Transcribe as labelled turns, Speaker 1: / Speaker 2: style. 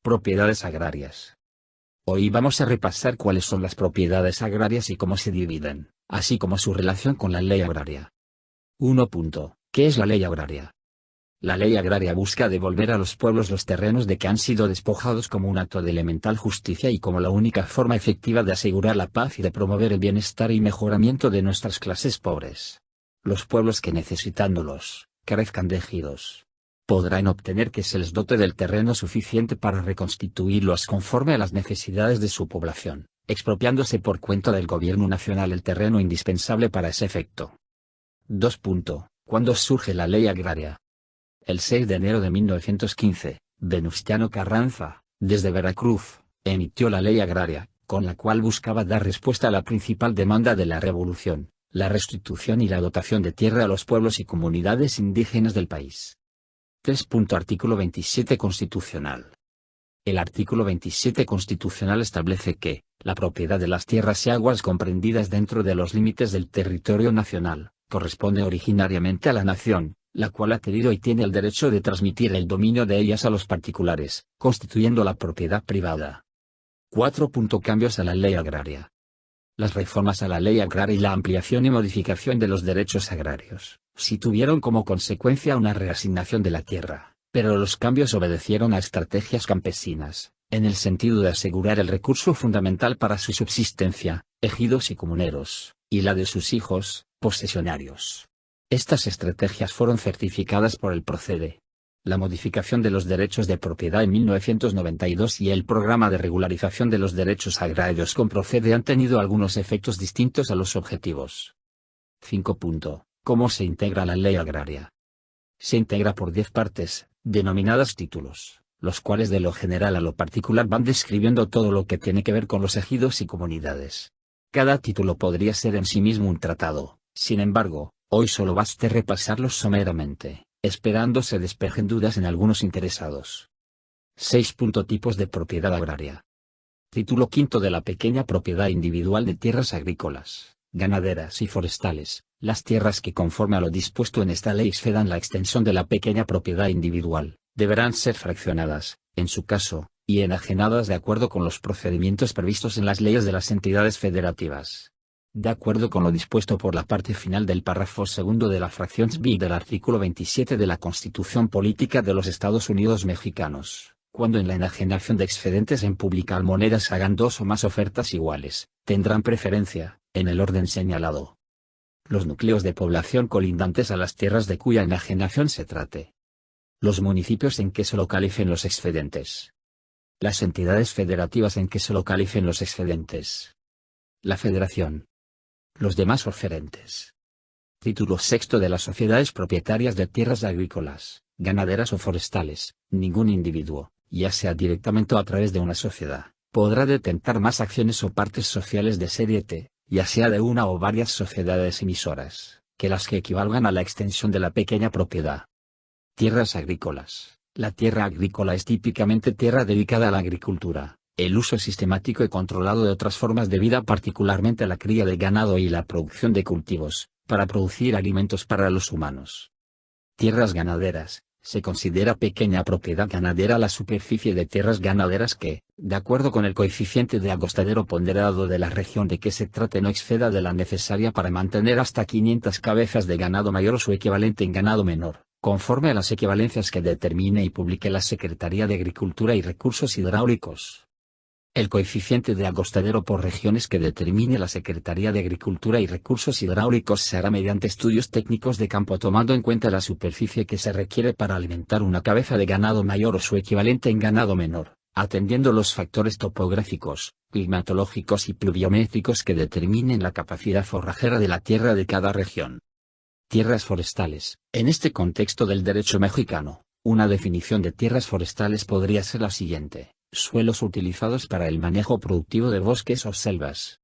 Speaker 1: Propiedades agrarias. Hoy vamos a repasar cuáles son las propiedades agrarias y cómo se dividen, así como su relación con la ley agraria. 1. ¿Qué es la ley agraria? La ley agraria busca devolver a los pueblos los terrenos de que han sido despojados como un acto de elemental justicia y como la única forma efectiva de asegurar la paz y de promover el bienestar y mejoramiento de nuestras clases pobres. Los pueblos que necesitándolos, carezcan de ejidos, podrán obtener que se les dote del terreno suficiente para reconstituirlos conforme a las necesidades de su población, expropiándose por cuenta del gobierno nacional el terreno indispensable para ese efecto. 2. ¿Cuándo surge la ley agraria? El 6 de enero de 1915, Venustiano Carranza, desde Veracruz, emitió la ley agraria, con la cual buscaba dar respuesta a la principal demanda de la revolución, la restitución y la dotación de tierra a los pueblos y comunidades indígenas del país. 3. Artículo 27 Constitucional. El artículo 27 constitucional establece que, la propiedad de las tierras y aguas comprendidas dentro de los límites del territorio nacional, corresponde originariamente a la nación, la cual ha tenido y tiene el derecho de transmitir el dominio de ellas a los particulares, constituyendo la propiedad privada. 4. Cambios a la ley agraria. Las reformas a la ley agraria y la ampliación y modificación de los derechos agrarios, sí tuvieron como consecuencia una reasignación de la tierra, pero los cambios obedecieron a estrategias campesinas, en el sentido de asegurar el recurso fundamental para su subsistencia, ejidos y comuneros, y la de sus hijos, posesionarios. Estas estrategias fueron certificadas por el Procede. La modificación de los derechos de propiedad en 1992 y el programa de regularización de los derechos agrarios con Procede han tenido algunos efectos distintos a los objetivos. 5. ¿Cómo se integra la ley agraria? Se integra por 10 partes, denominadas títulos, los cuales de lo general a lo particular van describiendo todo lo que tiene que ver con los ejidos y comunidades. Cada título podría ser en sí mismo un tratado, sin embargo, hoy solo baste repasarlos someramente, esperando se despejen dudas en algunos interesados. 6. Tipos de propiedad agraria. Título V de la pequeña propiedad individual de tierras agrícolas, ganaderas y forestales. Las tierras que conforme a lo dispuesto en esta ley excedan la extensión de la pequeña propiedad individual, deberán ser fraccionadas, en su caso, y enajenadas de acuerdo con los procedimientos previstos en las leyes de las entidades federativas. De acuerdo con lo dispuesto por la parte final del párrafo segundo de la fracción B del artículo 27 de la Constitución Política de los Estados Unidos Mexicanos, cuando en la enajenación de excedentes en publicar monedas hagan 2 o más ofertas iguales, tendrán preferencia, en el orden señalado, los núcleos de población colindantes a las tierras de cuya enajenación se trate, los municipios en que se localicen los excedentes, las entidades federativas en que se localicen los excedentes, la federación, los demás oferentes. Título VI de las sociedades propietarias de tierras agrícolas, ganaderas o forestales. Ningún individuo, ya sea directamente o a través de una sociedad, podrá detentar más acciones o partes sociales de serie T, ya sea de una o varias sociedades emisoras, que las que equivalgan a la extensión de la pequeña propiedad. Tierras agrícolas. La tierra agrícola es típicamente tierra dedicada a la agricultura, el uso sistemático y controlado de otras formas de vida, particularmente la cría de ganado y la producción de cultivos, para producir alimentos para los humanos. Tierras ganaderas. Se considera pequeña propiedad ganadera la superficie de tierras ganaderas que, de acuerdo con el coeficiente de agostadero ponderado de la región de que se trate, no exceda de la necesaria para mantener hasta 500 cabezas de ganado mayor o su equivalente en ganado menor, conforme a las equivalencias que determine y publique la Secretaría de Agricultura y Recursos Hidráulicos. El coeficiente de agostadero por regiones que determine la Secretaría de Agricultura y Recursos Hidráulicos se hará mediante estudios técnicos de campo tomando en cuenta la superficie que se requiere para alimentar una cabeza de ganado mayor o su equivalente en ganado menor, atendiendo los factores topográficos, climatológicos y pluviométricos que determinen la capacidad forrajera de la tierra de cada región. Tierras forestales. En este contexto del derecho mexicano, una definición de tierras forestales podría ser la siguiente: suelos utilizados para el manejo productivo de bosques o selvas,